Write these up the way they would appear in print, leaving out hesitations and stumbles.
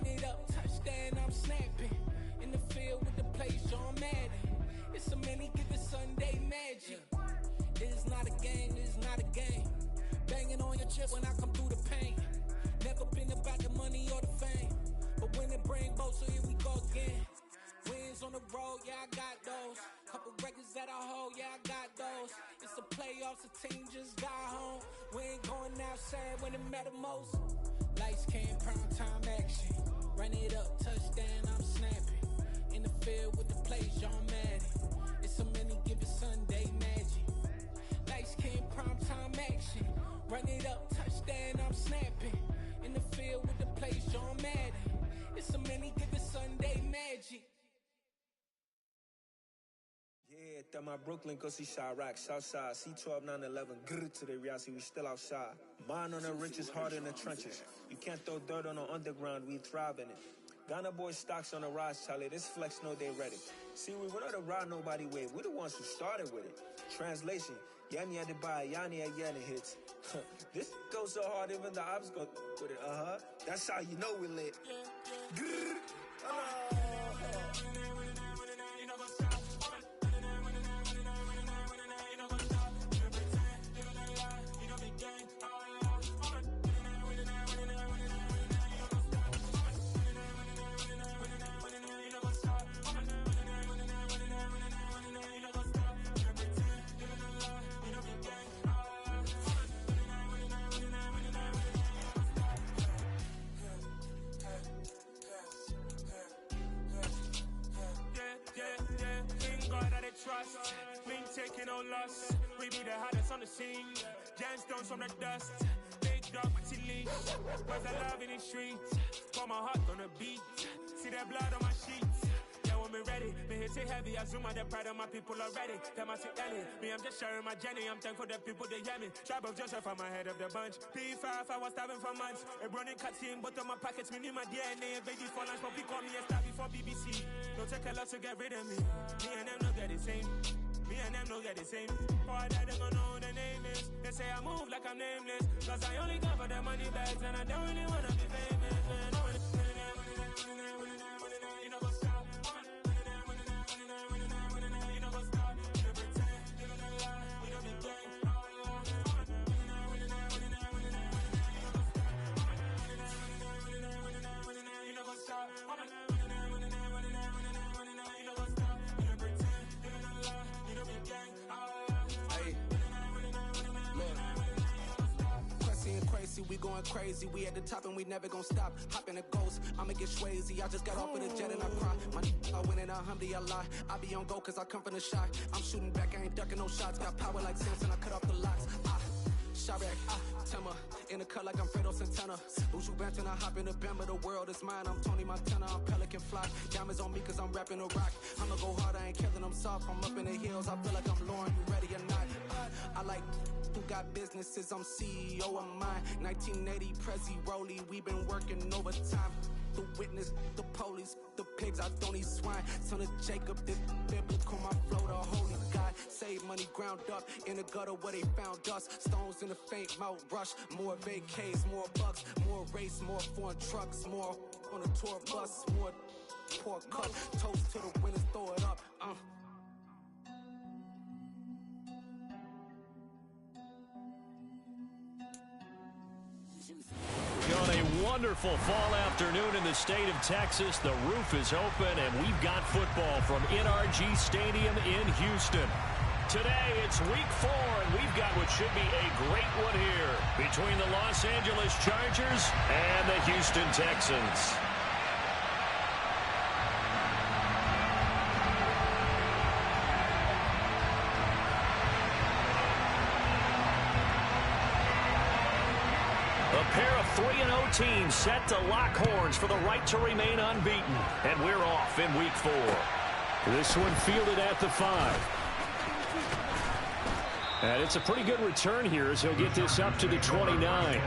Run it up, touchdown, I'm snapping. In the field with the plays, John Madden. It's a many, give it Sunday magic. This is not a game, this is not a game. Banging on your chip when I come through the paint. Never been about the money or the fame. But when it bring both, so here we go again. Wins on the road, yeah, I got those. Couple records that I hold, yeah, I got those. It's the playoffs, the team just got home. We ain't going outside when it matter most. Lights came, prime time action. Run it up, touchdown, I'm snapping. In the field with the plays, John Madden. It's a many, give it Sunday magic. Lights came, prime time action. Run it up, touchdown, I'm snapping. In the field with the plays, John Madden. It's a many, give it Sunday magic. Yeah, that my Brooklyn, go see Chirac, Southside, C12, 911, grr to the Riasi, we still outside. Mine on the richest, heart in the trenches. You can't throw dirt on the underground, we thrive in it. Ghana boys stocks on the rise, Charlie, this flex know they ready. See, we're not the ride nobody with, we're the ones who started with it. Translation, Yanni had to buy, Yanni had Yanni hits. This goes so hard, even the ops go with it, That's how you know we lit. Grr, trust, we ain't taking no loss. We be the hottest on the scene. Gemstones from the dust. Big dog with your leash. Where's the love in the streets? Got my heart on the beat. See that blood on my sheets. Yeah, when me ready, me hit it heavy. I zoom out the pride of my people already. Them I see Ellie. Me, I'm just sharing my journey. I'm thankful the people they hear me. Tribe of Joseph, I'm ahead of the bunch. P5, I was starving for months. A running cutscene, but on my pockets, me need my DNA. And baby for lunch, but we call me a star before BBC. Don't take a lot to get rid of me. Me and them no get the same. Me and them no get the same. For that, they gon' know who the name is. They say I move like I'm nameless. Cause I only come for the money bags. And I don't really wanna be famous, man. You know what's up? You know what's up? You pretend, you don't lie, you don't be gang. You know what's up? Crazy, we going crazy. We at the top and we never gon' stop. Hop in a ghost, I'ma get swayzy. I just got off of the jet and I cry. I win in a Humvee, I lie. I be on go cause I come from the shot. I'm shooting back, I ain't ducking no shots. Got power like Samson, I cut off the locks. Chirac, Tema, in the cut like I'm Fredo Santana. Buju Banton, I hop in the Bama, the world is mine. I'm Tony Montana, I'm Pelican Fly. Diamonds on me cause I'm rapping a rock. I'ma go hard, I ain't killing them soft. I'm up in the hills, I feel like I'm Lauren, you ready or not? I like who got businesses, I'm CEO of mine. 1980 Prezi Rolly, we been working overtime. The witness, the police, the pigs, I don't eat swine. Son of Jacob, this biblical, my flow, the holy God. Save money ground up in the gutter where they found us. Stones in the faint mouth rush. More vacays, more bucks, more race, more foreign trucks, more on a tour bus, more pour cup. Toast to the winners, throw it up. On a wonderful fall afternoon in the state of Texas, the roof is open, and we've got football from NRG Stadium in Houston. Today, it's week 4, and we've got what should be a great one here between the Los Angeles Chargers and the Houston Texans. A pair of 3-0 teams set to lock horns for the right to remain unbeaten. And we're off in week 4. This one fielded at the 5. And it's a pretty good return here as he'll get this up to the 29.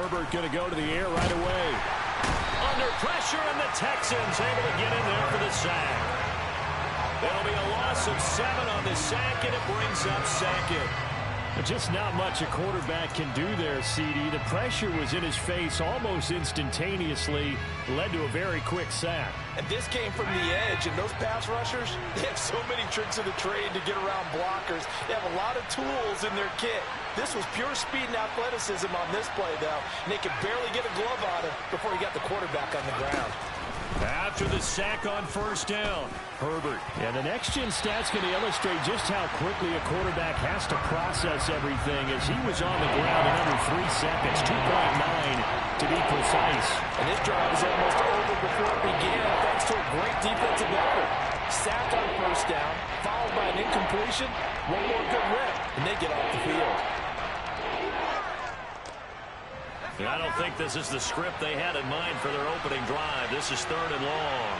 Herbert going to go to the air right away. Under pressure, and the Texans able to get in there for the sack. There'll be a loss of 7 on the sack, and it brings up second. Just not much a quarterback can do there, CD. The pressure was in his face almost instantaneously, led to a very quick sack. And this came from the edge, and those pass rushers, they have so many tricks of the trade to get around blockers. They have a lot of tools in their kit. This was pure speed and athleticism on this play, though, and they could barely get a glove on him before he got the quarterback on the ground. After the sack on first down, Herbert. And the next-gen stat's going to illustrate just how quickly a quarterback has to process everything, as he was on the ground in under 3 seconds, 2.9 to be precise. And this drive is almost over before it began, thanks to a great defensive effort. Sack on first down, followed by an incompletion, one more good rip, and they get off the field. I don't think this is the script they had in mind for their opening drive. This is 3rd and long.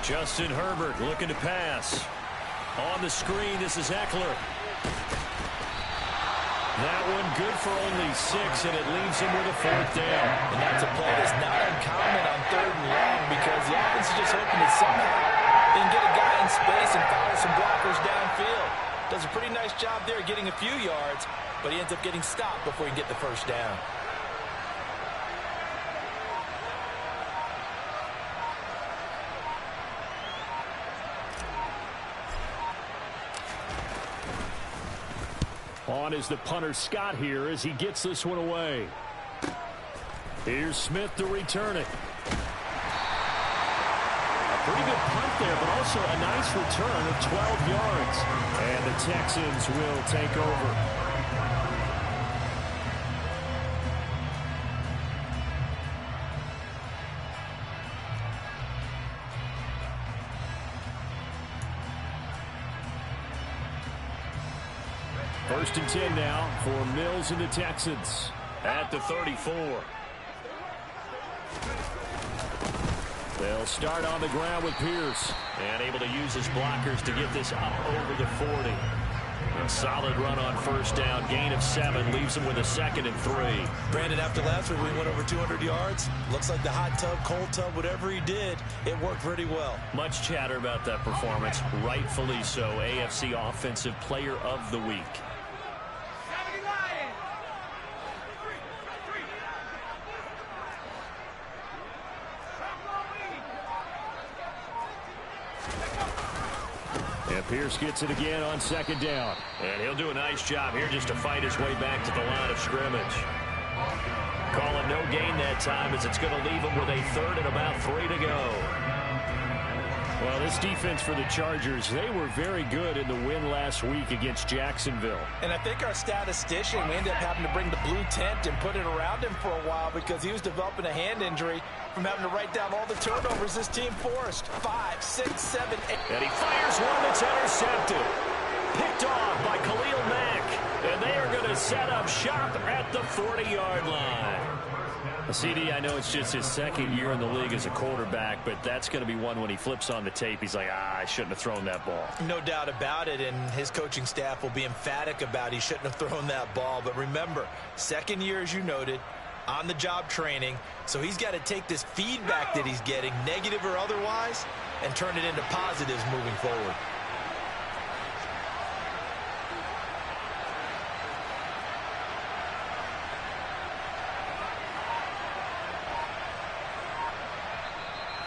Justin Herbert looking to pass. On the screen, this is Eckler. That one good for only 6, and it leaves him with a 4th down. And that's a play that's not uncommon on 3rd and long, because the offense is just hoping that somehow they can get a guy in space and follow some blockers downfield. Does a pretty nice job there getting a few yards, but he ends up getting stopped before he can get the first down. On is the punter Scott here as he gets this one away. Here's Smith to return it. A pretty good punt there, but also a nice return of 12 yards. And the Texans will take over. First and 10 now for Mills and the Texans at the 34. They'll start on the ground with Pierce, and able to use his blockers to get this up over the 40. A solid run on first down. Gain of 7 leaves him with a 2nd and 3. Brandon, after last week, we went over 200 yards. Looks like the hot tub, cold tub, whatever he did, it worked pretty well. Much chatter about that performance. Rightfully so. AFC Offensive Player of the Week. And Pierce gets it again on 2nd down. And he'll do a nice job here just to fight his way back to the line of scrimmage. Calling no gain that time, as it's going to leave him with a 3rd and about 3 to go. Well, this defense for the Chargers, they were very good in the win last week against Jacksonville. And I think our statistician, we ended up having to bring the blue tent and put it around him for a while, because he was developing a hand injury from having to write down all the turnovers this team forced. 5, 6, 7, 8. And he fires one that's intercepted. Picked off by Khalil Mack. And they are going to set up shop at the 40-yard line. CD, I know it's just his 2nd year in the league as a quarterback, but that's going to be one when he flips on the tape, he's like, I shouldn't have thrown that ball. No doubt about it, and his coaching staff will be emphatic about he shouldn't have thrown that ball. But remember, 2nd year, as you noted, on-the-job training, so he's got to take this feedback that he's getting, negative or otherwise, and turn it into positives moving forward.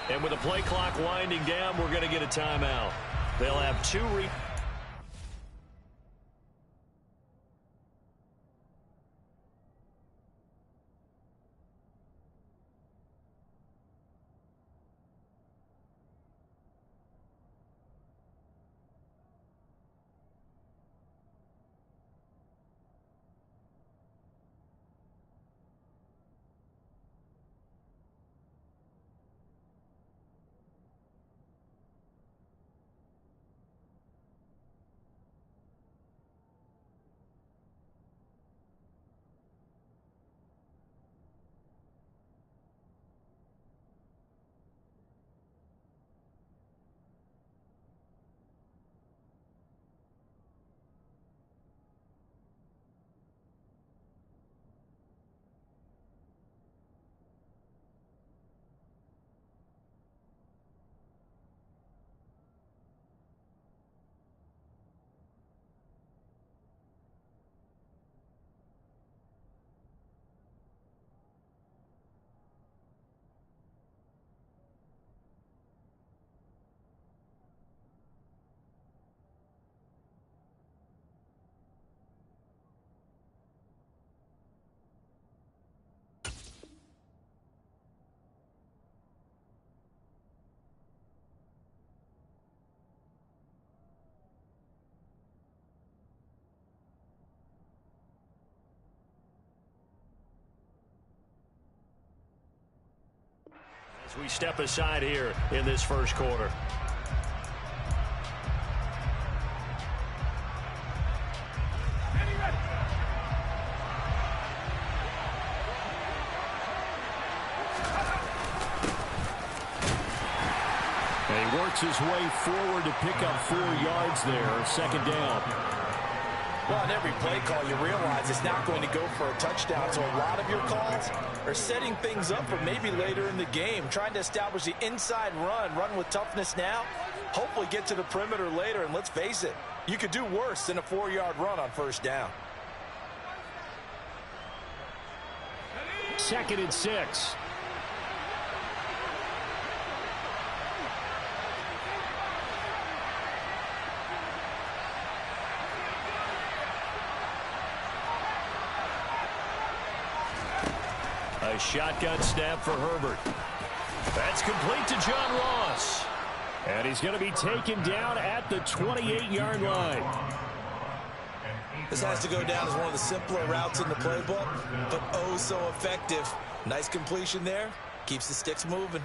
And with the play clock winding down, we're going to get a timeout. They'll have 2 We step aside here in this first quarter. And he works his way forward to pick up 4 yards there, second down. Well, in every play call, you realize it's not going to go for a touchdown, so a lot of your calls are setting things up for maybe later in the game, trying to establish the inside run with toughness now, hopefully get to the perimeter later, and let's face it, you could do worse than a 4-yard run on first down. 2nd and 6. A shotgun snap for Herbert. That's complete to John Ross. And he's going to be taken down at the 28-yard line. This has to go down as one of the simpler routes in the playbook, but oh so effective. Nice completion there. Keeps the sticks moving.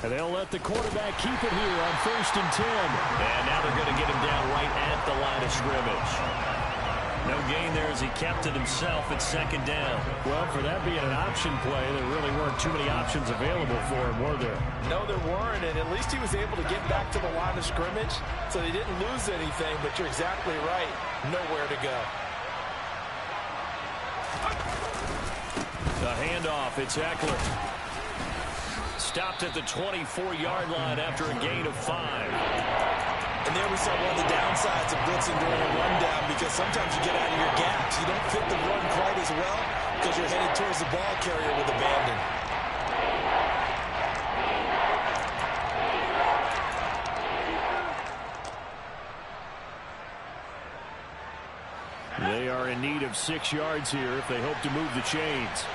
And they'll let the quarterback keep it here on 1st and 10. And now they're going to get him down right at the line of scrimmage. No gain there as he kept it himself at 2nd down. Well, for that being an option play, there really weren't too many options available for him, were there? No, there weren't, and at least he was able to get back to the line of scrimmage, so he didn't lose anything, but you're exactly right. Nowhere to go. The handoff, it's Eckler. Stopped at the 24-yard line after a gain of 5. And there we saw one of the downsides of blitzing during a rundown, because sometimes you get out of your gaps. You don't fit the run quite as well because you're headed towards the ball carrier with abandon. They are in need of 6 yards here if they hope to move the chains.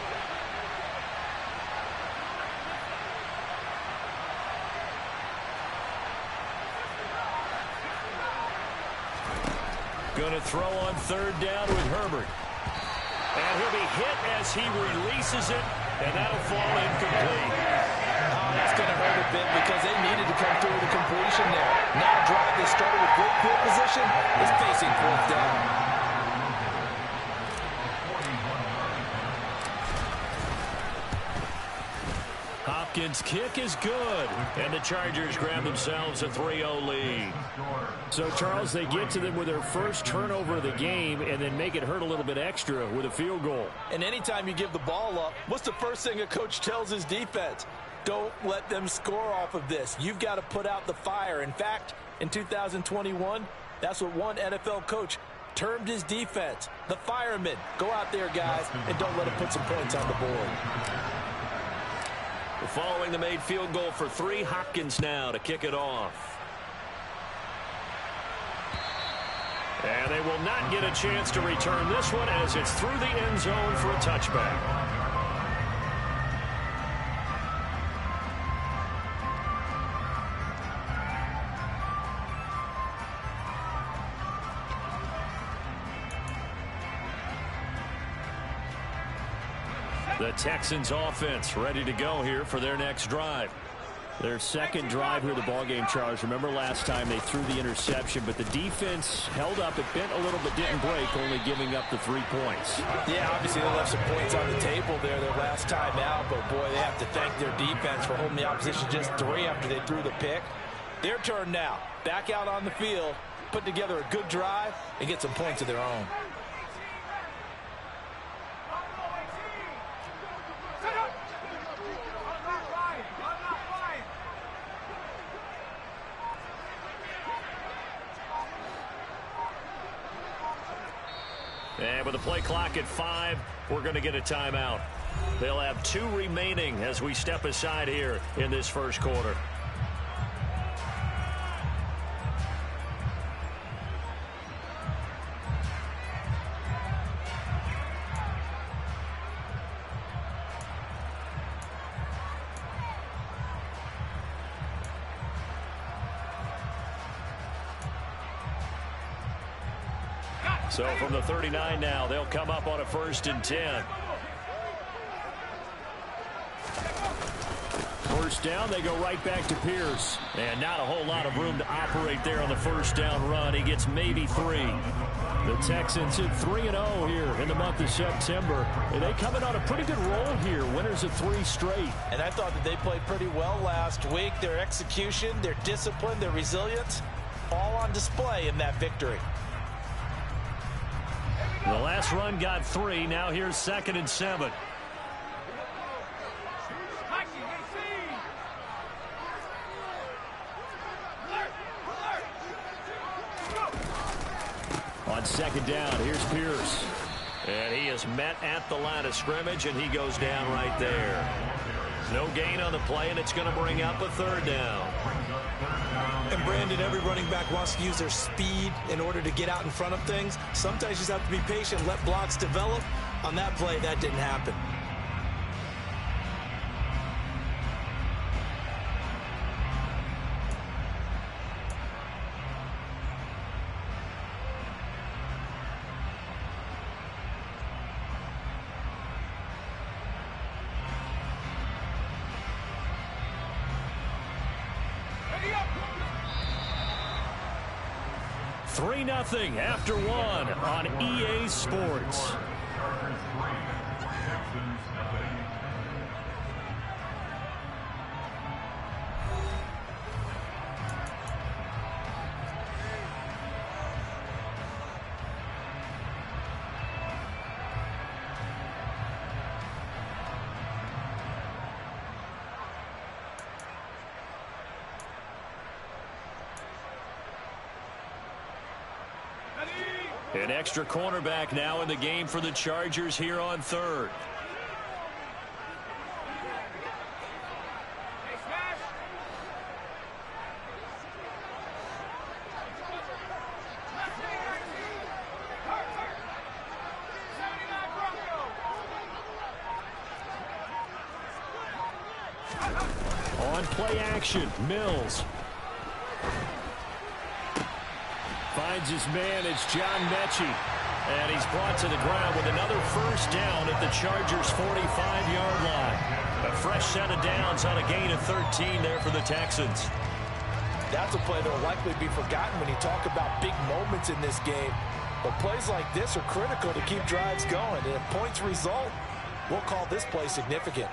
Going to throw on 3rd down with Herbert. And he'll be hit as he releases it, and that'll fall incomplete. Oh, that's going to hurt a bit because they needed to come through with a completion there. Now a drive that started with great field position is facing 4th down. Hopkins' kick is good, and the Chargers grab themselves a 3-0 lead. So, Charles, they get to them with their first turnover of the game and then make it hurt a little bit extra with a field goal. And anytime you give the ball up, what's the first thing a coach tells his defense? Don't let them score off of this. You've got to put out the fire. In fact, in 2021, that's what one NFL coach termed his defense, the firemen. Go out there, guys, and don't let them put some points on the board. Following the made field goal for 3, Hopkins now to kick it off. And they will not get a chance to return this one as it's through the end zone for a touchback. The Texans offense ready to go here for their next drive. Their second drive here of the ballgame, Charles. Remember last time they threw the interception, but the defense held up. It bent a little but didn't break, only giving up the 3 points. Yeah, obviously they left some points on the table there their last time out, but boy, they have to thank their defense for holding the opposition just 3 after they threw the pick. Their turn now. Back out on the field, put together a good drive, and get some points of their own. And with the play clock at 5, we're going to get a timeout. They'll have 2 remaining as we step aside here in this first quarter. So from the 39 now, they'll come up on a 1st and 10. First down, they go right back to Pierce. And not a whole lot of room to operate there on the first down run. He gets maybe 3. The Texans hit 3-0 here in the month of September. And they come in on a pretty good roll here. Winners of 3 straight. And I thought that they played pretty well last week. Their execution, their discipline, their resilience, all on display in that victory. The last run got 3. Now here's 2nd and 7. On 2nd down, here's Pierce. And he is met at the line of scrimmage, and he goes down right there. No gain on the play, and it's going to bring up a 3rd down. And Brandon, every running back wants to use their speed in order to get out in front of things. Sometimes you just have to be patient, let blocks develop. On that play, that didn't happen. Nothing after 1 on EA Sports. An extra cornerback now in the game for the Chargers here on 3rd. On play action, Mills. Finds his man, it's John Mechie. And he's brought to the ground with another 1st down at the Chargers' 45-yard line. A fresh set of downs on a gain of 13 there for the Texans. That's a play that will likely be forgotten when you talk about big moments in this game. But plays like this are critical to keep drives going. And if points result, we'll call this play significant.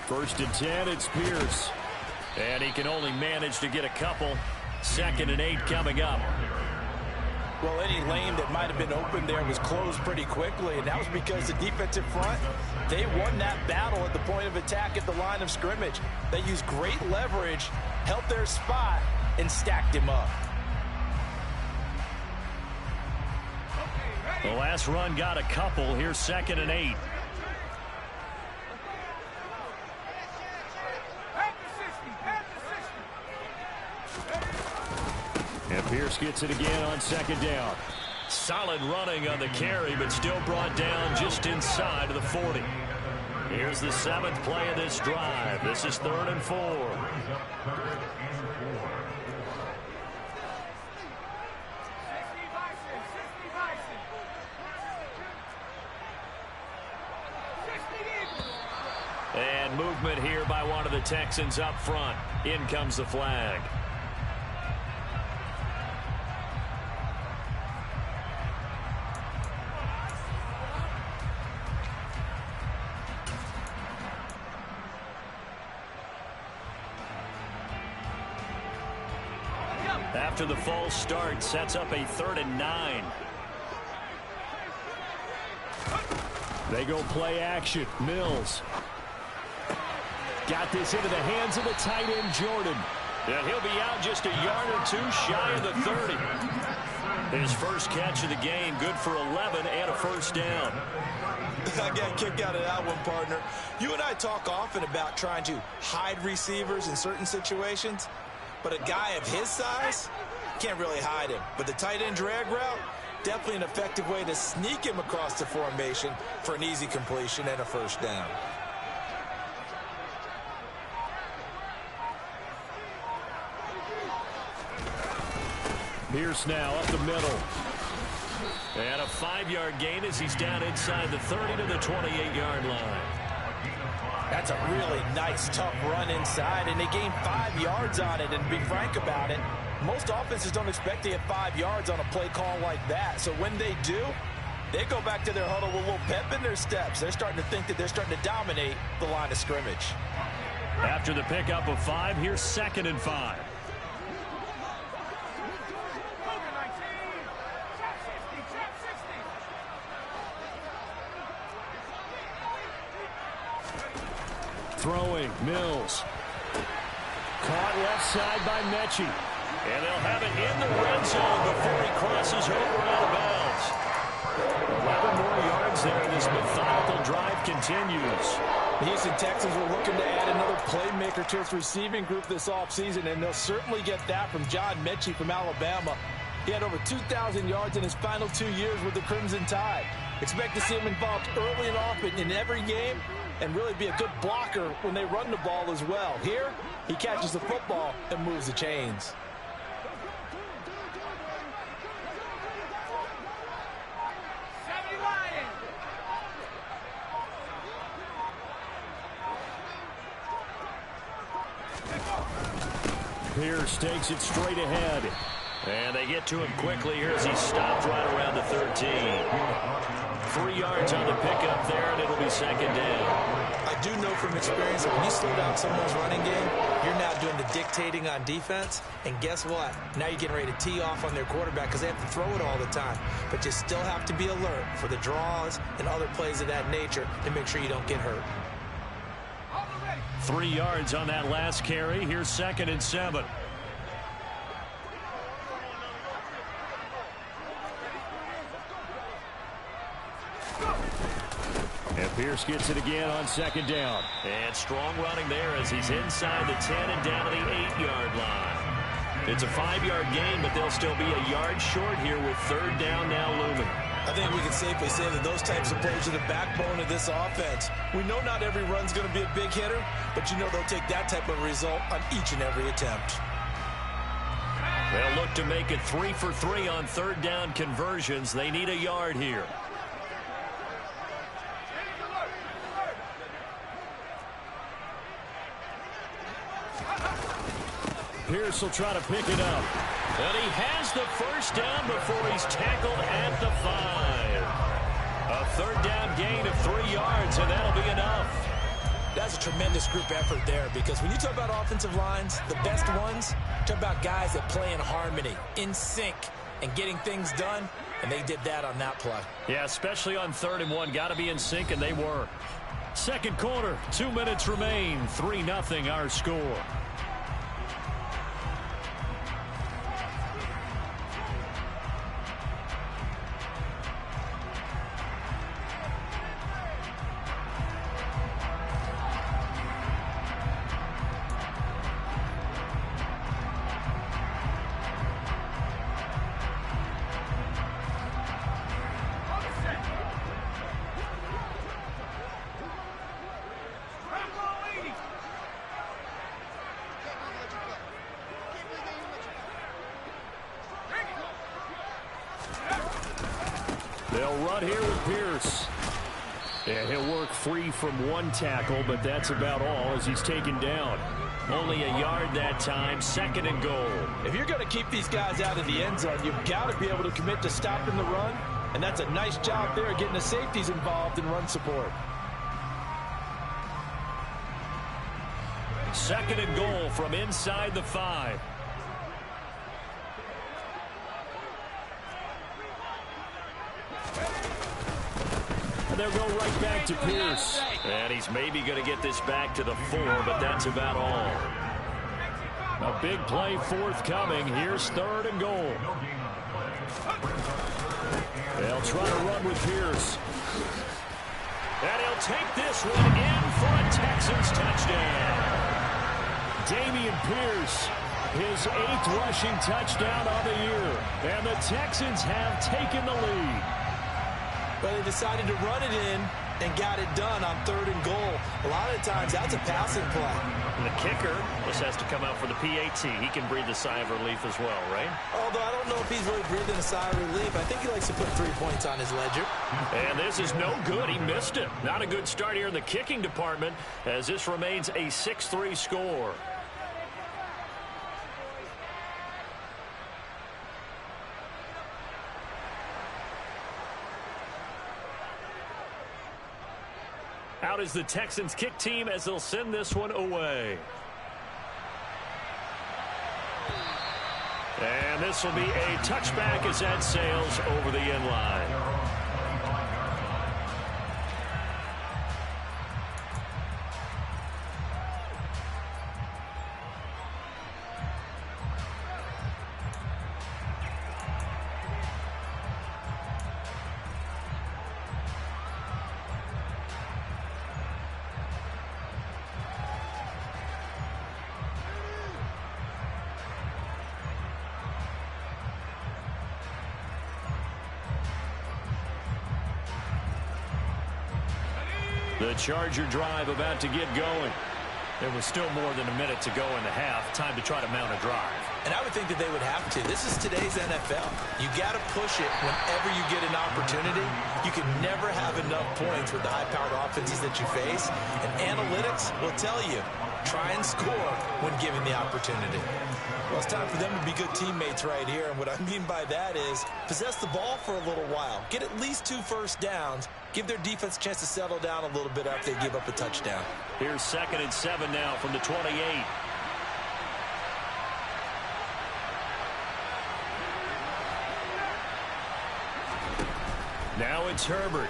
1st and 10, it's Pierce. And he can only manage to get a couple. 2nd and 8 coming up. Well, any lane that might have been open there was closed pretty quickly, and that was because the defensive front, they won that battle at the point of attack at the line of scrimmage. They used great leverage, held their spot, and stacked him up. The last run got a couple. Here's 2nd and 8. And Pierce gets it again on 2nd down. Solid running on the carry, but still brought down just inside of the 40. Here's the 7th play of this drive. This is 3rd and 4. And movement here by one of the Texans up front. In comes the flag. After the false start, sets up a 3rd and 9. They go play action. Mills. Got this into the hands of the tight end, Jordan. And he'll be out just a yard or 2 shy of the 30. His first catch of the game, good for 11 and a 1st down. I got a kick out of that one, partner. You and I talk often about trying to hide receivers in certain situations. But a guy of his size, can't really hide him. But the tight end drag route, definitely an effective way to sneak him across the formation for an easy completion and a 1st down. Pierce now up the middle. And a 5-yard gain as he's down inside the 30 to the 28-yard line. That's a really nice, tough run inside, and they gained 5 yards on it. And to be frank about it, most offenses don't expect to get 5 yards on a play call like that. So when they do, they go back to their huddle with a little pep in their steps. They're starting to think that they're starting to dominate the line of scrimmage. After the pickup of 5, here's 2nd and 5. Throwing, Mills. Caught left side by Mechie. And they'll have it in the red zone before he crosses over out of bounds. 11 more yards there. This methodical drive continues. The Houston Texans were looking to add another playmaker to its receiving group this offseason, and they'll certainly get that from John Mechie from Alabama. He had over 2,000 yards in his final 2 years with the Crimson Tide. Expect to see him involved early and often in every game, and really be a good blocker when they run the ball as well. Here, he catches the football and moves the chains. Pierce takes it straight ahead. And they get to him quickly here as he stopped right around the 13. 3 yards on the pickup there, and it'll be 2nd down. I do know from experience that when you slow down someone's running game, you're now doing the dictating on defense. And guess what? Now you're getting ready to tee off on their quarterback because they have to throw it all the time. But you still have to be alert for the draws and other plays of that nature to make sure you don't get hurt. 3 yards on that last carry. Here's 2nd and 7. And Pierce gets it again on 2nd down. And strong running there as he's inside the 10 and down to the 8-yard line. It's a 5-yard gain, but they'll still be a yard short here with 3rd down now looming. I think we can safely say that those types of plays are the backbone of this offense. We know not every run's going to be a big hitter, but you know they'll take that type of result on each and every attempt. They'll look to make it 3 for 3 on 3rd down conversions. They need a yard here. Pierce will try to pick it up. And he has the 1st down before he's tackled at the 5. A 3rd down gain of 3 yards, and that'll be enough. That's a tremendous group effort there, because when you talk about offensive lines, the best ones, talk about guys that play in harmony, in sync, and getting things done, and they did that on that play. Yeah, especially on 3rd and 1. Got to be in sync, and they were. 2nd quarter, 2 minutes remain. 3-0 our score. They'll run here with Pierce. And he'll work free from 1 tackle, but that's about all as he's taken down. Only a yard that time, 2nd and goal. If you're going to keep these guys out of the end zone, you've got to be able to commit to stopping the run, and that's a nice job there getting the safeties involved in run support. 2nd and goal from inside the 5. They'll go right back to Pierce. And he's maybe going to get this back to the 4, but that's about all. A big play forthcoming. Here's 3rd and goal. They'll try to run with Pierce. And he'll take this one in for a Texans touchdown. Dameon Pierce, his 8th rushing touchdown of the year. And the Texans have taken the lead. But they decided to run it in and got it done on 3rd and goal. A lot of times, that's a passing play. And the kicker just has to come out for the PAT. He can breathe a sigh of relief as well, right? Although I don't know if he's really breathing a sigh of relief. I think he likes to put 3 points on his ledger. And this is no good. He missed it. Not a good start here in the kicking department as this remains a 6-3 score. Out is the Texans kick team as they'll send this one away. And this will be a touchback as that sails over the end line. The Charger drive about to get going. There was still more than a minute to go in the half. Time to try to mount a drive. And I would think that they would have to. This is today's NFL. You got to push it whenever you get an opportunity. You can never have enough points with the high-powered offenses that you face. And analytics will tell you, try and score when given the opportunity. Well, it's time for them to be good teammates right here. And what I mean by that is possess the ball for a little while. Get at least 2 first downs. Give their defense a chance to settle down a little bit after they give up a touchdown. Here's 2nd and 7 now from the 28. Now it's Herbert.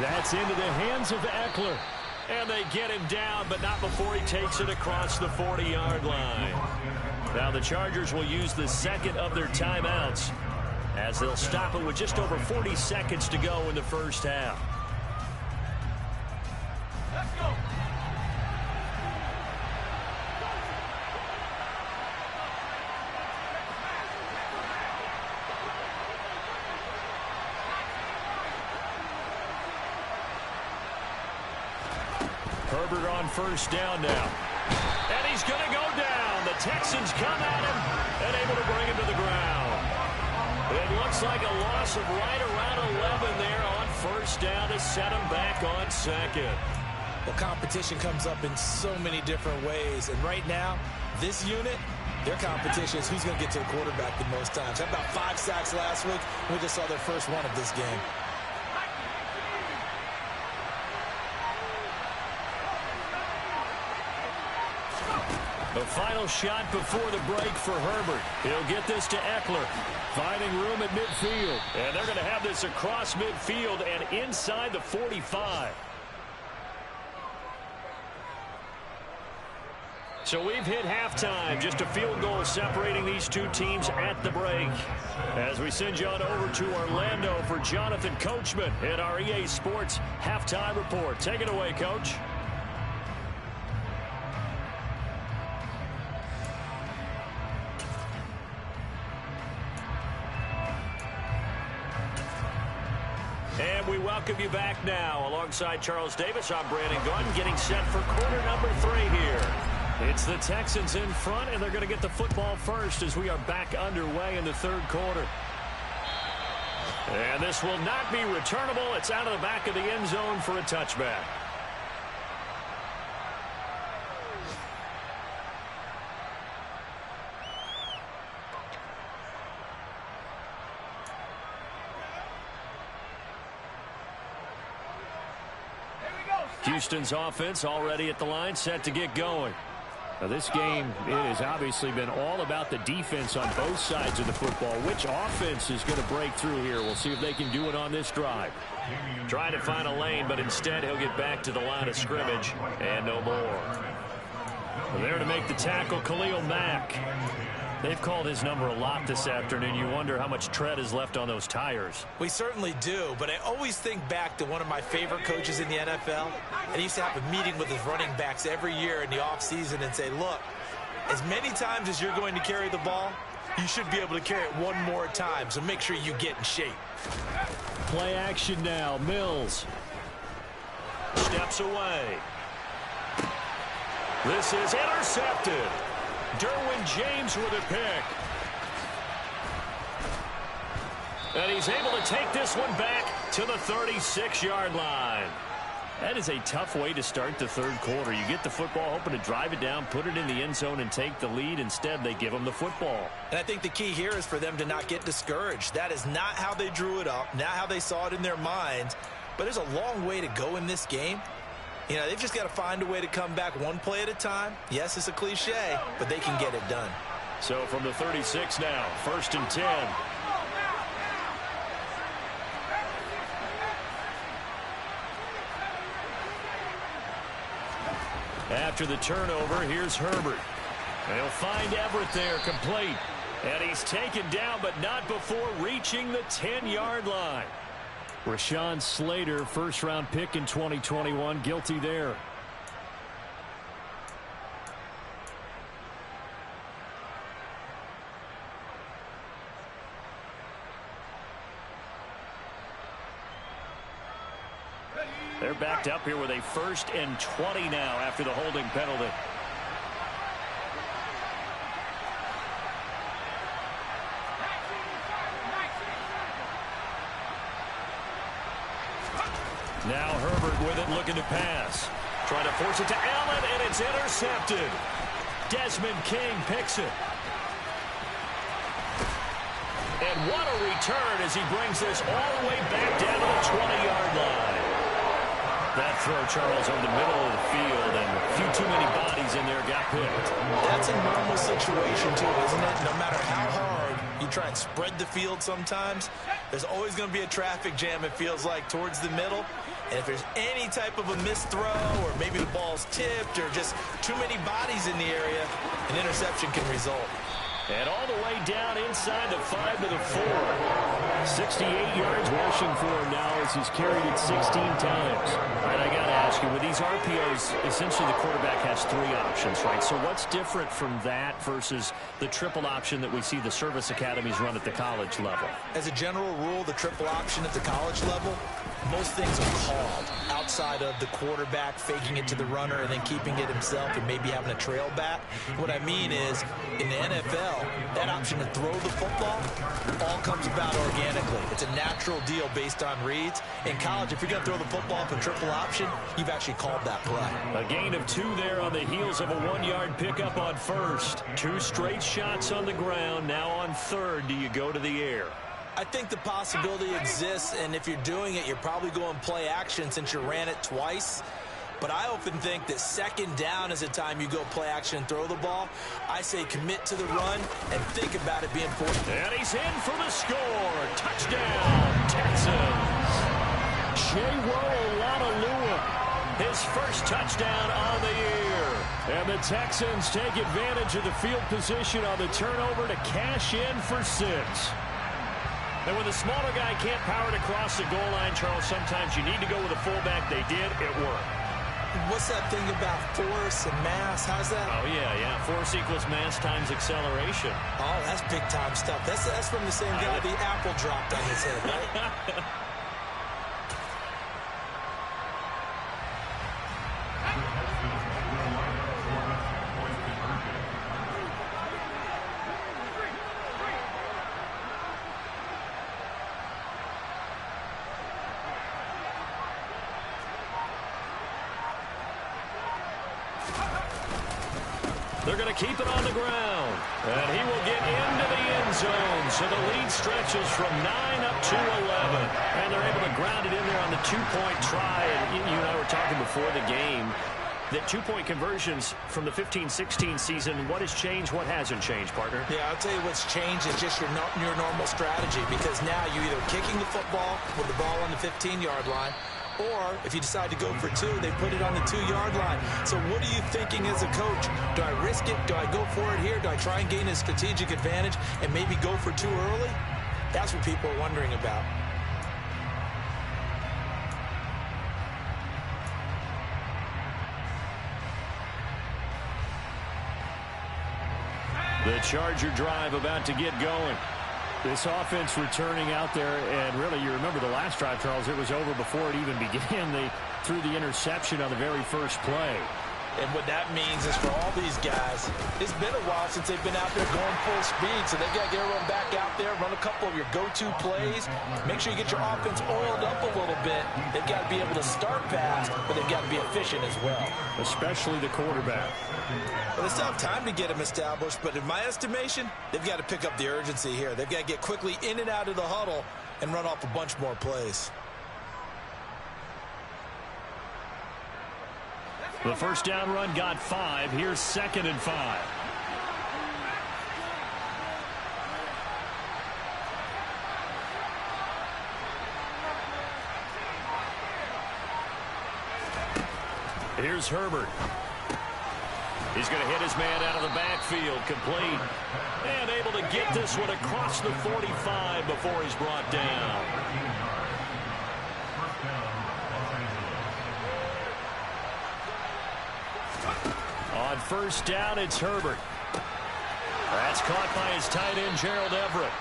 That's into the hands of Eckler. And they get him down, but not before he takes it across the 40-yard line. Now the Chargers will use the 2nd of their timeouts as they'll stop it with just over 40 seconds to go in the first half. Let's go. Herbert on first down now. And he's going to go down. The Texans come at him and able to bring him to the ground. It looks like a loss of right around 11 there on first down to set him back on 2nd. Well, competition comes up in so many different ways. And right now, this unit, their competition is who's going to get to the quarterback the most times. How about 5 sacks last week? We just saw their first one of this game. The final shot before the break for Herbert. He'll get this to Eckler, finding room at midfield. And they're going to have this across midfield and inside the 45. So we've hit halftime. Just a field goal separating these two teams at the break. As we send you on over to Orlando for Jonathan Coachman in our EA Sports Halftime Report. Take it away, Coach. And we welcome you back now. Alongside Charles Davis, I'm Brandon Gunn, getting set for quarter number 3 here. It's the Texans in front, and they're going to get the football first as we are back underway in the 3rd quarter. And this will not be returnable. It's out of the back of the end zone for a touchback. Houston's offense already at the line, set to get going. Now this game, it has obviously been all about the defense on both sides of the football. Which offense is going to break through here? We'll see if they can do it on this drive. Trying to find a lane, but instead he'll get back to the line of scrimmage and no more. Well, there to make the tackle, Khalil Mack. They've called his number a lot this afternoon. You wonder how much tread is left on those tires. We certainly do, but I always think back to one of my favorite coaches in the NFL. And he used to have a meeting with his running backs every year in the offseason and say, look, as many times as you're going to carry the ball, you should be able to carry it one more time, so make sure you get in shape. Play action now. Mills steps away. This is intercepted. Derwin James with a pick. And he's able to take this one back to the 36-yard line. That is a tough way to start the third quarter. You get the football, hoping to drive it down, put it in the end zone, and take the lead. Instead, they give them the football. And I think the key here is for them to not get discouraged. That is not how they drew it up, not how they saw it in their minds. But there's a long way to go in this game. You know, they've just got to find a way to come back one play at a time. Yes, it's a cliche, but they can get it done. So from the 36 now, 1st and 10. After the turnover, here's Herbert. They'll find Everett there, complete. And he's taken down, but not before reaching the 10-yard line. Rashawn Slater, first-round pick in 2021, guilty there. They're backed up here with a 1st and 20 now after the holding penalty. Now Herbert with it, looking to pass. Trying to force it to Allen, and it's intercepted. Desmond King picks it. And what a return as he brings this all the way back down to the 20-yard line. That throw, Charles, on the middle of the field, and a few too many bodies in there got picked. That's a normal situation, too, isn't it? No matter how hard you try and spread the field sometimes, there's always going to be a traffic jam, it feels like, towards the middle. And if there's any type of a missed throw, or maybe the ball's tipped, or just too many bodies in the area, an interception can result. And all the way down inside the 5 to the 4. 68 yards rushing for him now as he's carried it 16 times. All right, I got to ask you, with these RPOs, essentially the quarterback has 3 options, right? So what's different from that versus the triple option that we see the service academies run at the college level? As a general rule, the triple option at the college level, most things are called outside of the quarterback faking it to the runner and then keeping it himself and maybe having a trail back. What I mean is, in the NFL, that option to throw the football all comes about organically. It's a natural deal based on reads. In college, if you're going to throw the football for triple option, you've actually called that play. A gain of 2 there on the heels of a 1-yard pickup on 1st. 2 straight shots on the ground. Now on 3rd, do you go to the air? I think the possibility exists, and if you're doing it, you're probably going play action since you ran it twice. But I often think that 2nd down is the time you go play action and throw the ball. I say commit to the run and think about it being important. And he's in for the score. Touchdown, Texans. J-Ro Oladolua, his first touchdown on the year. And the Texans take advantage of the field position on the turnover to cash in for 6. And when the smaller guy can't power it across the goal line, Charles, sometimes you need to go with a fullback. They did. It worked. What's that thing about force and mass? How's that? Oh, yeah. Force equals mass times acceleration. Oh, that's big-time stuff. That's from the same guy the apple dropped on his head, right? They're going to keep it on the ground. And he will get into the end zone. So the lead stretches from 9 up to 11. And they're able to ground it in there on the 2-point try. And you and I were talking before the game that 2-point conversions from the 15-16 season, what has changed, what hasn't changed, partner? Yeah, I'll tell you what's changed is just your normal strategy, because now you're either kicking the football with the ball on the 15-yard line, or if you decide to go for 2, they put it on the 2-yard line. So what are you thinking as a coach? Do I risk it? Do I go for it here? Do I try and gain a strategic advantage and maybe go for 2 early? That's what people are wondering about. The Charger drive about to get going. This offense returning out there, and really, you remember the last drive, Charles, it was over before it even began. They threw the interception on the very first play. And what that means is for all these guys, it's been a while since they've been out there going full speed, so they've got to get everyone back out there, run a couple of your go-to plays, make sure you get your offense oiled up a little bit. They've got to be able to start fast, but they've got to be efficient as well. Especially the quarterback. Well, they still have time to get them established, but in my estimation, they've got to pick up the urgency here. They've got to get quickly in and out of the huddle and run off a bunch more plays. The first down run got 5. Here's 2nd and 5. Here's Herbert. He's going to hit his man out of the backfield, complete. And able to get this one across the 45 before he's brought down. On first down, it's Herbert. That's caught by his tight end, Gerald Everett.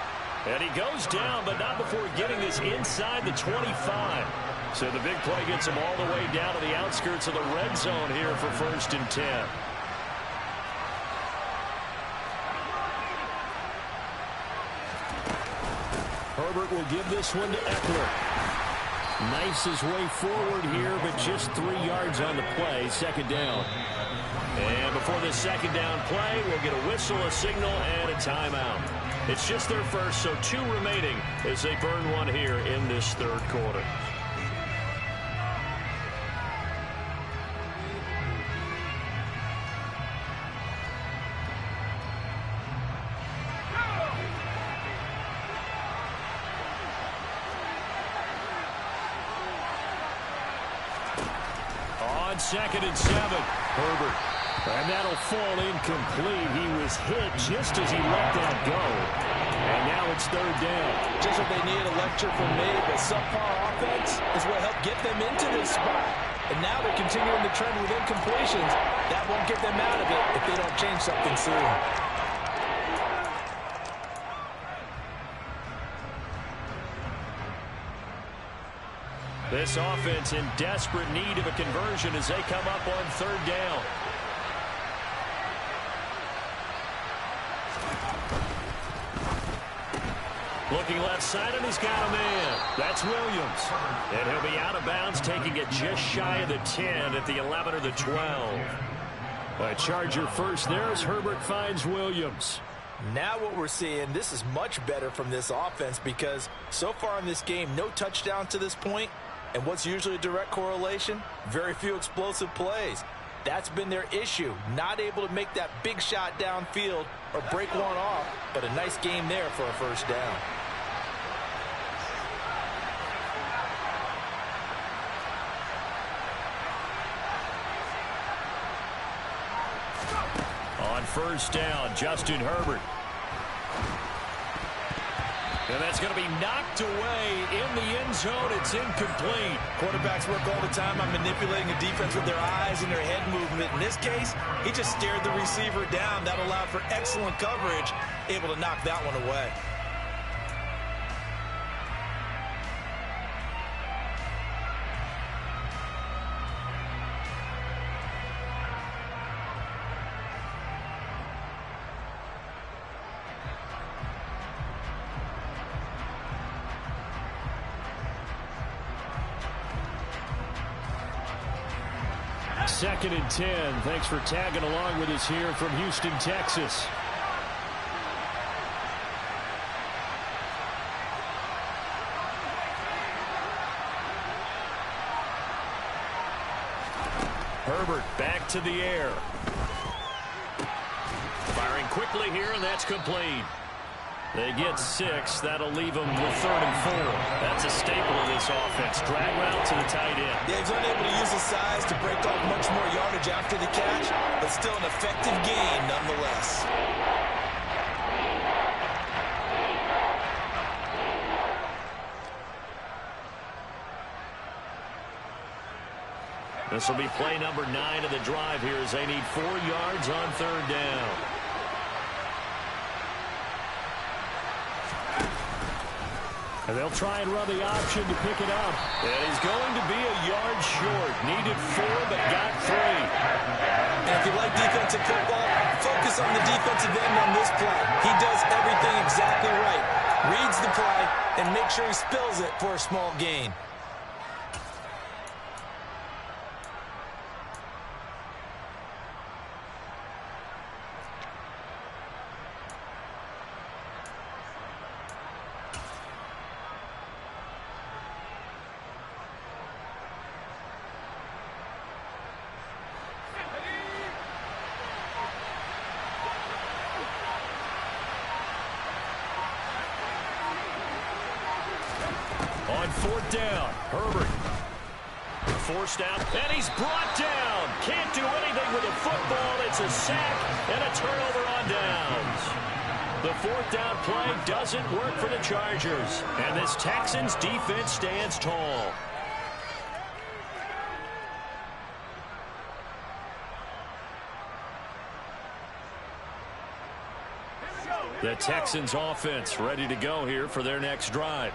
And he goes down, but not before getting this inside the 25. So the big play gets him all the way down to the outskirts of the red zone here for 1st and 10. Herbert will give this one to Eckler. Knifes his way forward here, but just 3 yards on the play. 2nd down. And before the 2nd down play, we'll get a whistle, a signal, and a timeout. It's just their first, so 2 remaining as they burn one here in this 3rd quarter. On 2nd and 7, Herbert. And that'll fall incomplete. He was hit just as he let that go. And now it's 3rd down. Just what they need, a lecture from me. But subpar offense is what helped get them into this spot. And now they're continuing the trend with incompletions. That won't get them out of it if they don't change something soon. This offense in desperate need of a conversion as they come up on 3rd down. Looking left side, and he's got a man. That's Williams. And he'll be out of bounds, taking it just shy of the 10 at the 11 or the 12. A Charger first there as Herbert finds Williams. Now what we're seeing, this is much better from this offense because so far in this game, no touchdowns to this point. And what's usually a direct correlation? Very few explosive plays. That's been their issue. Not able to make that big shot downfield or break one off. But a nice game there for a 1st down. On 1st down, Justin Herbert. And that's going to be knocked away in the end zone. It's incomplete. Quarterbacks work all the time on manipulating a defense with their eyes and their head movement. In this case, he just stared the receiver down. That allowed for excellent coverage, able to knock that one away. Second and 10. Thanks for tagging along with us here from Houston, Texas. Herbert back to the air. Firing quickly here, and that's complete. They get 6. That'll leave them with 3rd and 4. That's a staple of this offense. Drag route to the tight end. Yeah, he's unable to use his size to break off much more yardage after the catch, but still an effective gain nonetheless. This will be play number 9 of the drive here as they need 4 yards on 3rd down. And they'll try and run the option to pick it up. And he's going to be a yard short. Needed 4, but got 3. And if you like defensive football, focus on the defensive end on this play. He does everything exactly right. Reads the play and makes sure he spills it for a small gain. On 4th down, Herbert forced out, and he's brought down. Can't do anything with the football. It's a sack and a turnover on downs. The 4th down play doesn't work for the Chargers, and this Texans defense stands tall. The Texans offense ready to go here for their next drive.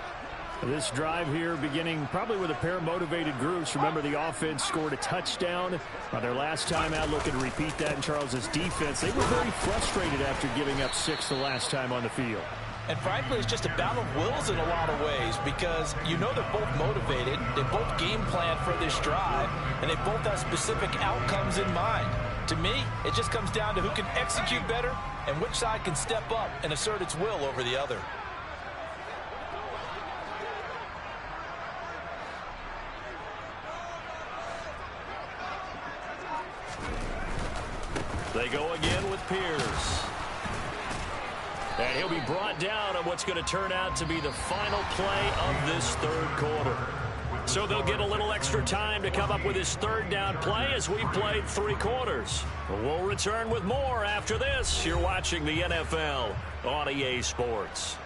This drive here beginning probably with a pair of motivated groups. Remember, the offense scored a touchdown on their last time out. Looking to repeat that in Charles's defense. They were very frustrated after giving up 6 the last time on the field. And frankly, it's just a battle of wills in a lot of ways because you know they're both motivated. They both game plan for this drive, and they both have specific outcomes in mind. To me, it just comes down to who can execute better and which side can step up and assert its will over the other. They go again with Pierce. And he'll be brought down on what's going to turn out to be the final play of this 3rd quarter. So they'll get a little extra time to come up with his 3rd down play as we played 3 quarters. We'll return with more after this. You're watching the NFL on EA Sports.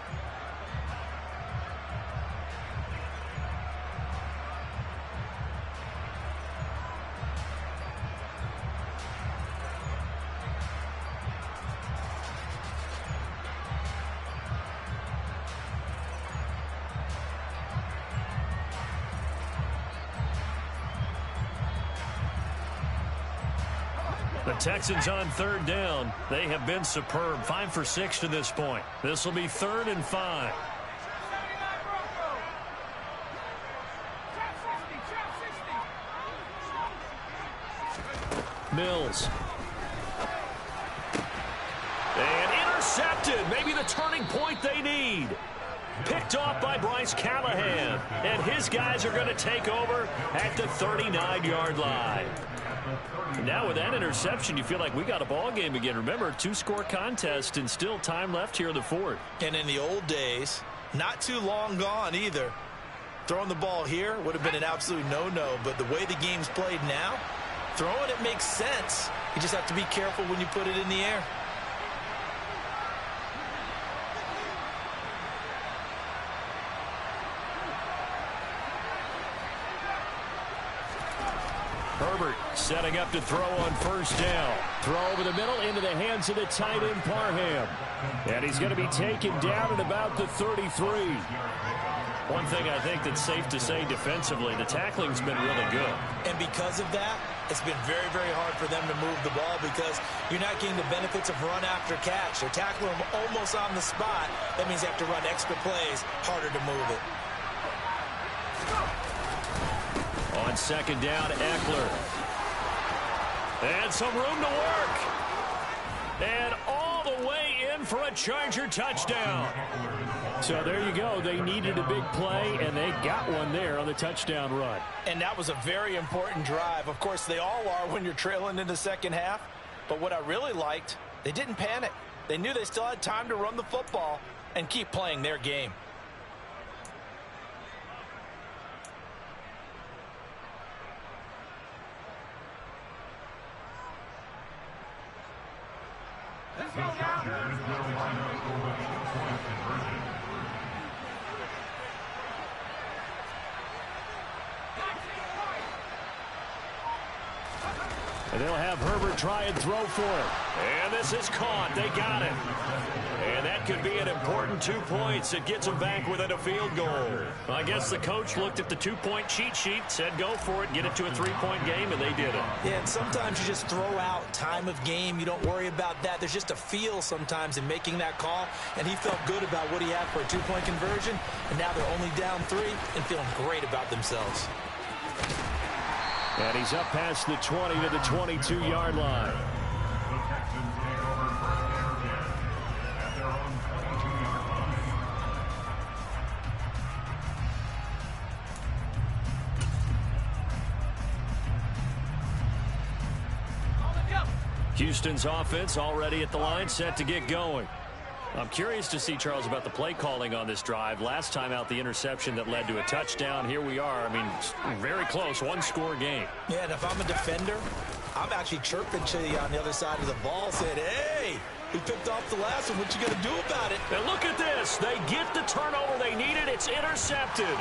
The Texans on 3rd down. They have been superb. 5 for 6 to this point. This will be 3rd and 5. Mills. And intercepted. Maybe the turning point they need. Picked off by Bryce Callahan. And his guys are going to take over at the 39-yard line. Now with that interception, you feel like we got a ball game again. Remember, 2-score contest and still time left here in the 4th. And in the old days, not too long gone either. Throwing the ball here would have been an absolute no-no, but the way the game's played now, throwing it makes sense. You just have to be careful when you put it in the air. Herbert setting up to throw on 1st down. Throw over the middle into the hands of the tight end Parham. And he's going to be taken down at about the 33. One thing I think that's safe to say defensively, the tackling's been really good. And because of that, it's been very, very hard for them to move the ball because you're not getting the benefits of run after catch. They're tackling them almost on the spot. That means they have to run extra plays, harder to move it. On 2nd down, Eckler. And some room to work. And all the way in for a Charger touchdown. So there you go. They needed a big play, and they got one there on the touchdown run. And that was a very important drive. Of course, they all are when you're trailing in the second half. But what I really liked, they didn't panic. They knew they still had time to run the football and keep playing their game. And they'll have Herbert try and throw for it. And this is caught. They got it. And that could be an important 2 points. It gets them back within a field goal. I guess the coach looked at the 2-point cheat sheet, said go for it, get it to a 3-point game, and they did it. Yeah, and sometimes you just throw out time of game. You don't worry about that. There's just a feel sometimes in making that call, and he felt good about what he had for a 2-point conversion, and now they're only down 3 and feeling great about themselves. And he's up past the 20 to the 22-yard line. Houston's offense already at the line, set to get going. I'm curious to see, Charles, about the play calling on this drive. Last time out, the interception that led to a touchdown. Here we are. I mean, very close, one-score game. Yeah, and if I'm a defender, I'm actually chirping to you on the other side of the ball, saying, hey, we picked off the last one. What you going to do about it? And look at this. They get the turnover they needed. It's intercepted.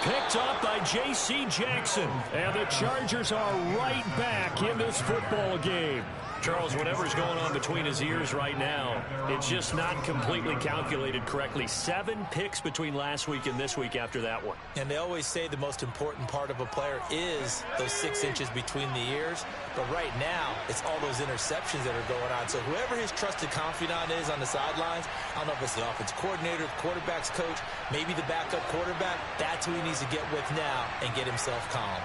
Picked up by J.C. Jackson. And the Chargers are right back in this football game. Charles, whatever's going on between his ears right now, it's just not completely calculated correctly. 7 picks between last week and this week after that one. And they always say the most important part of a player is those 6 inches between the ears. But right now, it's all those interceptions that are going on. So whoever his trusted confidant is on the sidelines, I don't know if it's the offense coordinator, the quarterback's coach, maybe the backup quarterback, that's who he needs to get with now and get himself calm.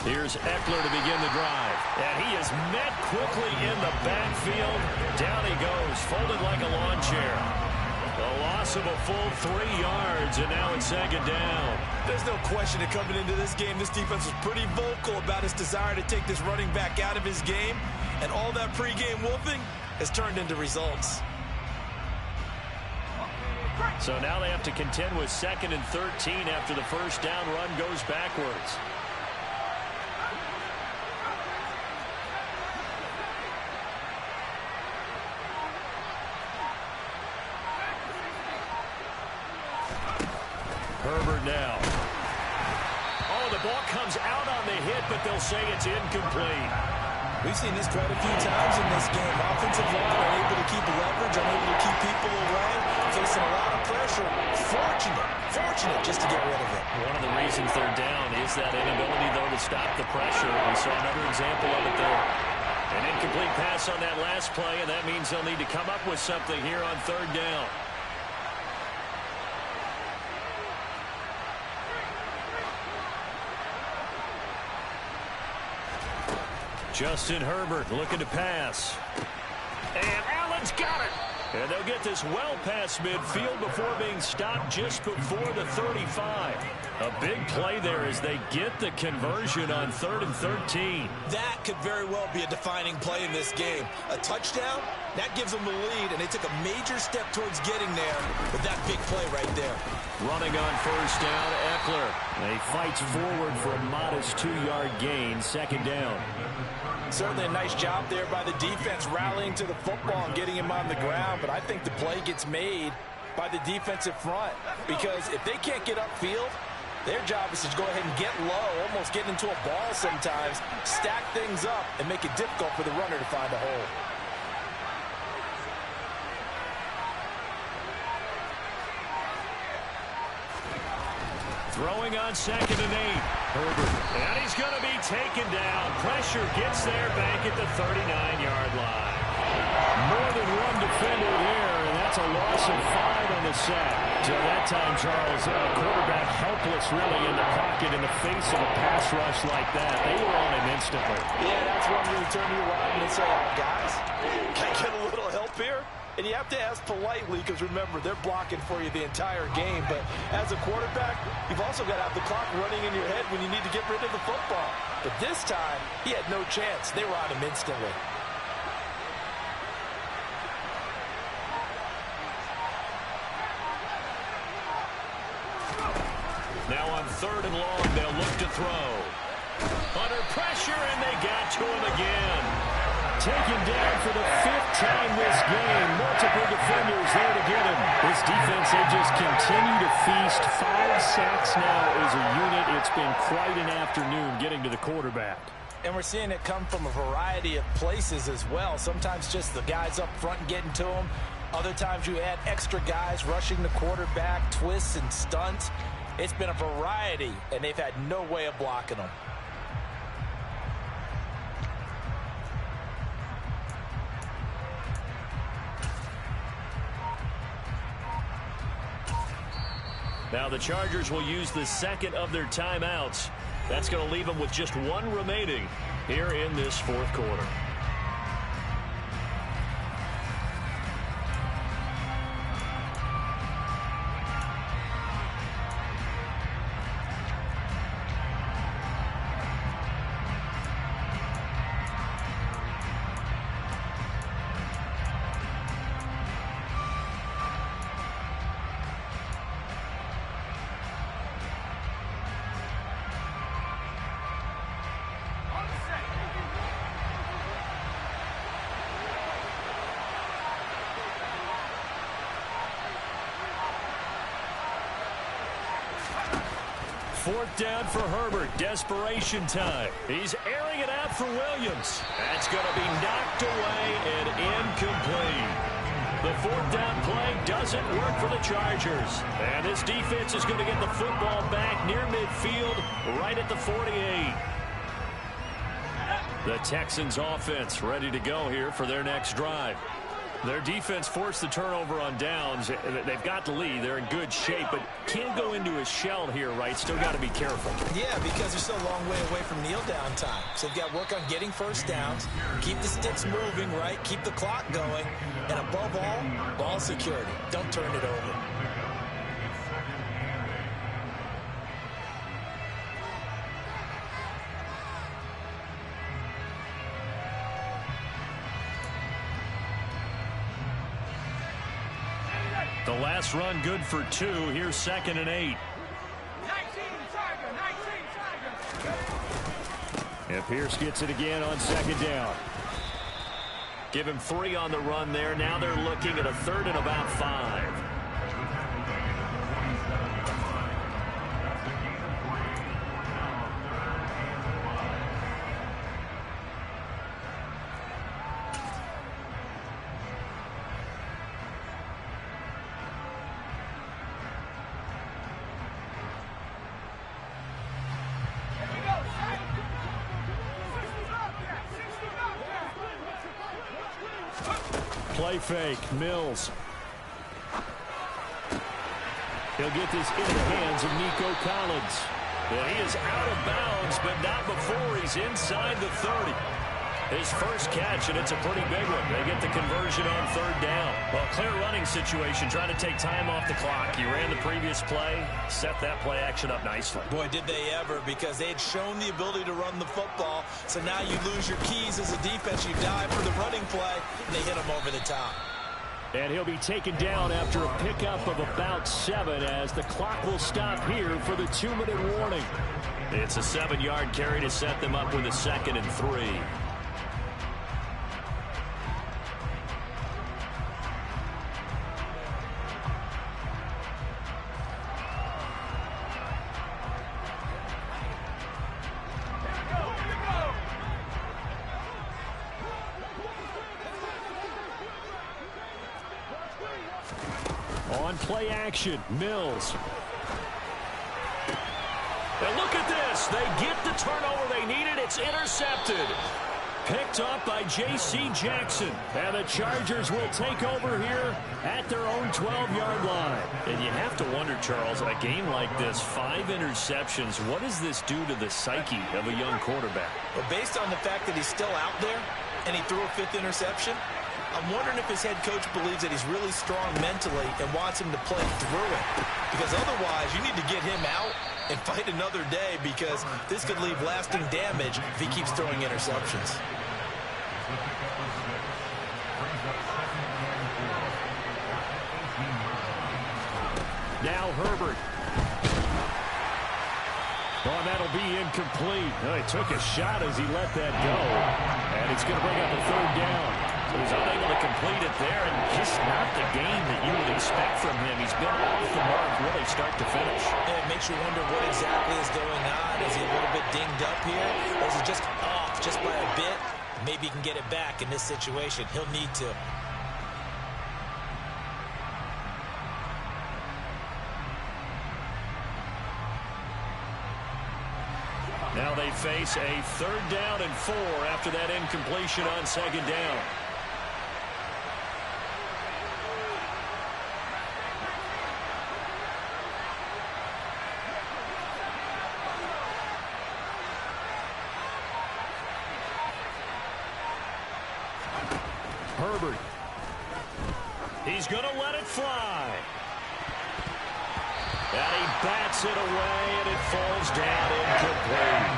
Here's Eckler to begin the drive. And he is met quickly in the backfield. Down he goes, folded like a lawn chair. The loss of a full 3 yards, and now it's second down. There's no question that coming into this game, this defense was pretty vocal about its desire to take this running back out of his game. And all that pregame wolfing has turned into results. So now they have to contend with 2nd and 13 after the first down run goes backwards. Herbert now. Oh, the ball comes out on the hit, but they'll say it's incomplete. We've seen this quite a few times in this game. Offensive line unable to keep leverage, unable to keep people away, facing a lot of pressure. Fortunate just to get rid of it. One of the reasons they're down is that inability, though, to stop the pressure. We saw another example of it there. An incomplete pass on that last play, and that means they'll need to come up with something here on 3rd down. Justin Herbert looking to pass. And Allen's got it. And they'll get this well past midfield before being stopped just before the 35. A big play there as they get the conversion on 3rd and 13. That could very well be a defining play in this game. A touchdown, that gives them the lead, and they took a major step towards getting there with that big play right there. Running on 1st down, Eckler. He fights forward for a modest 2-yard gain, 2nd down. Certainly a nice job there by the defense rallying to the football and getting him on the ground, but I think the play gets made by the defensive front because if they can't get upfield, their job is to go ahead and get low, almost get into a ball sometimes, stack things up, and make it difficult for the runner to find a hole. Throwing on 2nd and 8. Herbert. And he's going to be taken down. Pressure gets there back at the 39-yard line. More than one defender there, and that's a loss of 5 on the sack. So that time, Charles, quarterback helpless really in the pocket in the face of a pass rush like that. They were on him instantly. Yeah, that's when you turn to your lineman and say, oh, guys, can I get a little help here? And you have to ask politely because, remember, they're blocking for you the entire game. But as a quarterback, you've also got to have the clock running in your head when you need to get rid of the football. But this time, he had no chance. They were on him instantly. Now on 3rd and long, they'll look to throw. Under pressure, and they got to him again. taken down for the 5th time this game. Multiple defenders there to get him. This defense, they just continue to feast. 5 sacks now as a unit. It's been quite an afternoon getting to the quarterback. And we're seeing it come from a variety of places as well. Sometimes just the guys up front and getting to him. Other times you add extra guys rushing the quarterback, twists and stunts. It's been a variety, and they've had no way of blocking them. Now the Chargers will use the second of their timeouts. That's going to leave them with just 1 remaining here in this 4th quarter. Fourth down for Herbert. Desperation time. He's airing it out for Williams. That's going to be knocked away and incomplete. The 4th down play doesn't work for the Chargers. And this defense is going to get the football back near midfield, right at the 48. The Texans offense ready to go here for their next drive. Their defense forced the turnover on downs. They've got the lead. They're in good shape, but can't go into a shell here, right? Still got to be careful. Yeah, because they're still a long way away from kneel down time. So they've got to work on getting first downs, keep the sticks moving, right? Keep the clock going. And above all, ball security. Don't turn it over. The last run good for 2. Here's 2nd and 8. And Pierce gets it again on 2nd down. Give him 3 on the run there. Now they're looking at a 3rd and about 5. Play fake. Mills. He'll get this into the hands of Nico Collins. Well, he is out of bounds, but not before he's inside the 30. His first catch, and it's a pretty big one. They get the conversion on 3rd down. Well, clear running situation, trying to take time off the clock. He ran the previous play, set that play action up nicely. Boy, did they ever, because they had shown the ability to run the football. So now you lose your keys as a defense. You dive for the running play, and they hit him over the top. And he'll be taken down after a pickup of about 7 as the clock will stop here for the 2-minute warning. It's a 7-yard carry to set them up with a 2nd and 3. On play action, Mills. And look at this. They get the turnover they needed. It's intercepted. Picked up by J.C. Jackson. And the Chargers will take over here at their own 12-yard line. And you have to wonder, Charles, in a game like this, 5 interceptions, what does this do to the psyche of a young quarterback? But based on the fact that he's still out there and he threw a 5th interception, I'm wondering if his head coach believes that he's really strong mentally and wants him to play through it. Because otherwise, you need to get him out and fight another day, because this could leave lasting damage if he keeps throwing interceptions. Now Herbert. On and that'll be incomplete. Well, he took a shot as he let that go, and it's going to bring up a third down. So he's unable to complete it there, and just not the game that you would expect from him. He's been off the mark really start to finish. And it makes you wonder what exactly is going on. Is he a little bit dinged up here, or is he just off just by a bit? Maybe he can get it back in this situation. He'll need to. Now they face a 3rd down and 4 after that incompletion on 2nd down. Herbert. He's going to let it fly. And he bats it away, and it falls down incomplete.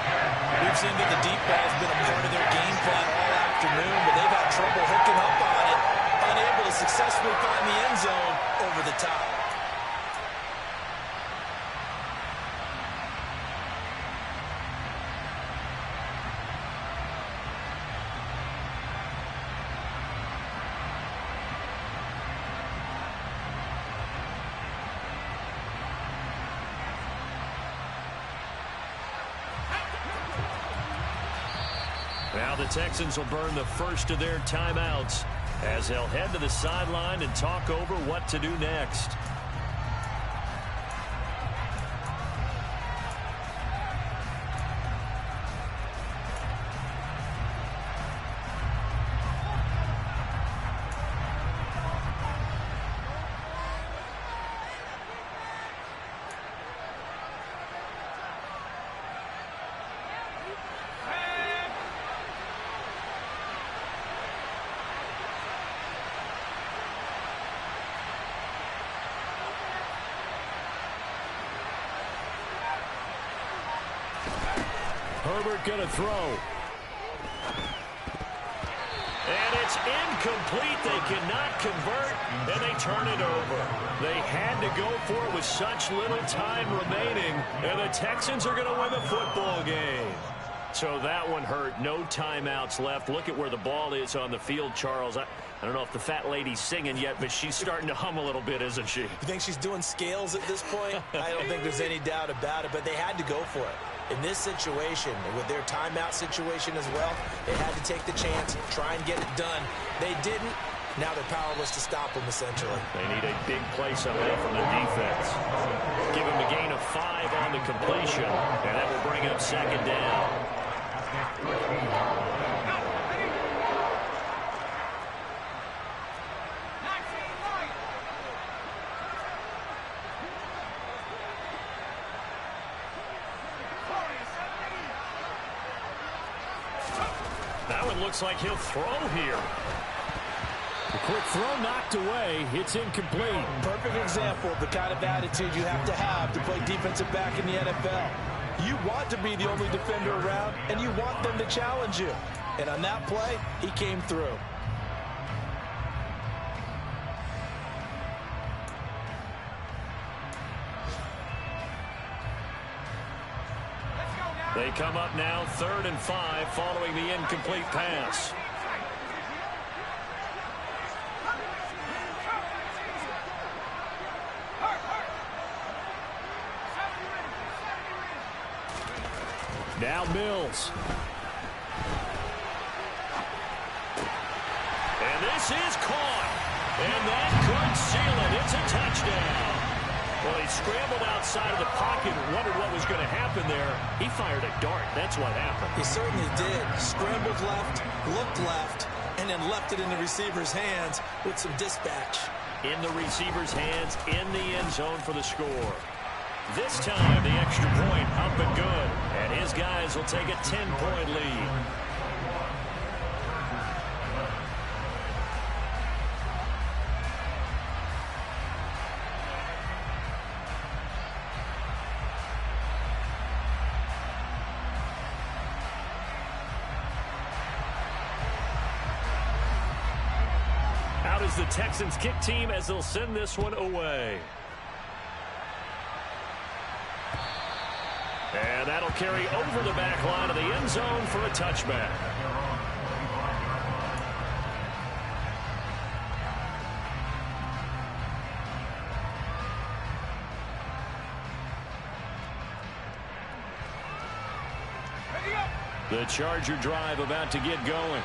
We've seen that the deep ball has been a part of their game plan all afternoon, but they've had trouble hooking up on it, unable to successfully find the end zone over the top. Now the Texans will burn the first of their timeouts as they'll head to the sideline and talk over what to do next. Herbert going to throw. And it's incomplete. They cannot convert, and they turn it over. They had to go for it with such little time remaining, and the Texans are going to win the football game. So that one hurt. No timeouts left. Look at where the ball is on the field, Charles. I don't know if the fat lady's singing yet, but she's starting to hum a little bit, isn't she? You think she's doing scales at this point? I don't think there's any doubt about it, but they had to go for it. In this situation, with their timeout situation as well, they had to take the chance, try and get it done. They didn't. Now they're powerless to stop them, essentially. They need a big play somehow from the defense. Give them a gain of 5 on the completion, and that will bring up 2nd down. That one looks like he'll throw here. The quick throw knocked away. It's incomplete. Perfect example of the kind of attitude you have to play defensive back in the NFL. You want to be the only defender around, and you want them to challenge you. And on that play, he came through. They come up now 3rd and 5 following the incomplete pass. Now Mills. And this is caught. And that could seal it. It's a touchdown. Well, he scrambled outside of the pocket and wondered what was going to happen there. He fired a dart. That's what happened. He certainly did. Scrambled left, looked left, and then left it in the receiver's hands with some dispatch. In the receiver's hands, in the end zone for the score. This time, the extra point up and good. And his guys will take a 10-point lead. Out is the Texans kick team as they'll send this one away. And that'll carry over the back line of the end zone for a touchback. The Charger drive about to get going.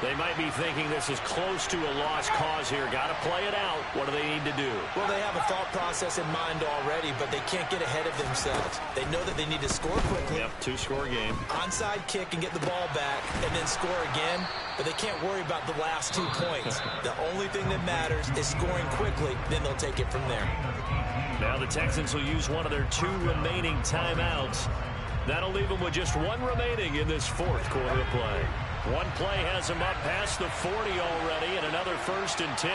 They might be thinking this is close to a lost cause here. Got to play it out. What do they need to do? Well, they have a thought process in mind already, but they can't get ahead of themselves. They know that they need to score quickly. Yep, two-score game. Onside kick and get the ball back and then score again, but they can't worry about the last 2 points. The only thing that matters is scoring quickly, then they'll take it from there. Now the Texans will use one of their 2 remaining timeouts. That'll leave them with just 1 remaining in this fourth quarter of play. One play has them up past the 40 already, and another 1st and 10.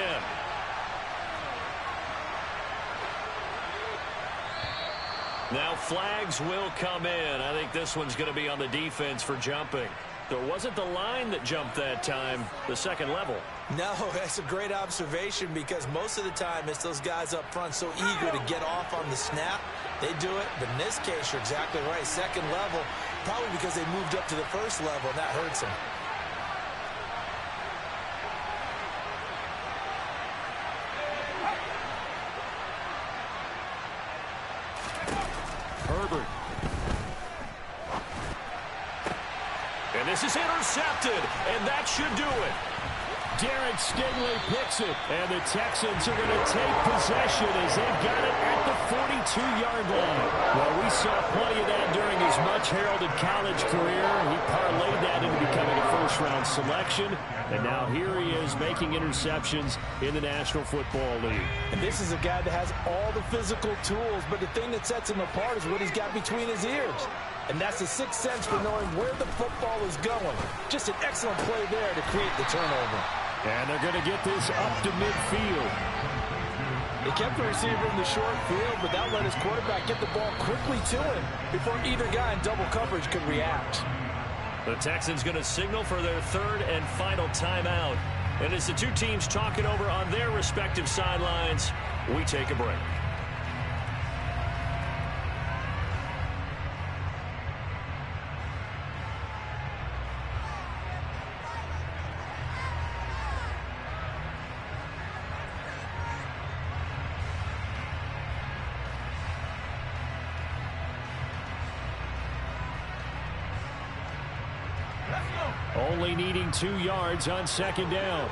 Now flags will come in. I think this one's going to be on the defense for jumping. There wasn't the line that jumped that time, the second level. No, that's a great observation because most of the time it's those guys up front so eager to get off on the snap. They do it, but in this case, you're exactly right. Second level, probably because they moved up to the first level, and that hurts them. Herbert. And this is intercepted, and that should do it. Derek Stingley picks it, and the Texans are going to take possession as they've got it at the 42-yard line. Well, we saw plenty of that during his much-heralded college career. He parlayed that into becoming a first-round selection, and now here he is making interceptions in the National Football League. And this is a guy that has all the physical tools, but the thing that sets him apart is what he's got between his ears. And that's the sixth sense for knowing where the football is going. Just an excellent play there to create the turnover. And they're going to get this up to midfield. He kept the receiver in the short field, but that let his quarterback get the ball quickly to him before either guy in double coverage could react. The Texans going to signal for their 3rd and final timeout. And as the 2 teams talk it over on their respective sidelines, we take a break. Only needing 2 yards on 2nd down.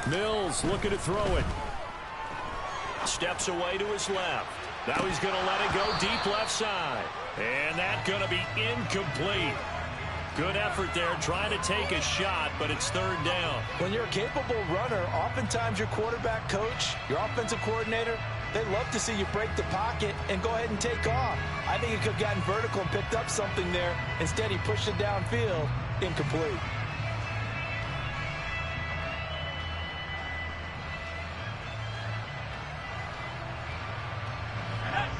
Mills looking to throw it. Steps away to his left. Now he's going to let it go deep left side. And that's going to be incomplete. Good effort there, trying to take a shot, but it's 3rd down. When you're a capable runner, oftentimes your quarterback coach, your offensive coordinator, they love to see you break the pocket and go ahead and take off. I think he could have gotten vertical and picked up something there. Instead, he pushed it downfield, incomplete.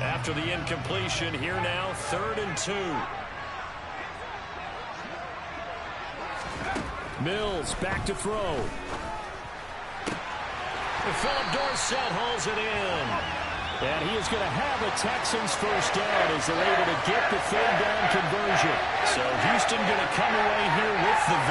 After the incompletion, here now, 3rd and 2. Mills back to throw. And Philip Dorsett hauls it in. And he is going to have a Texans first down as they're able to get the 3rd down conversion. So Houston going to come away here with the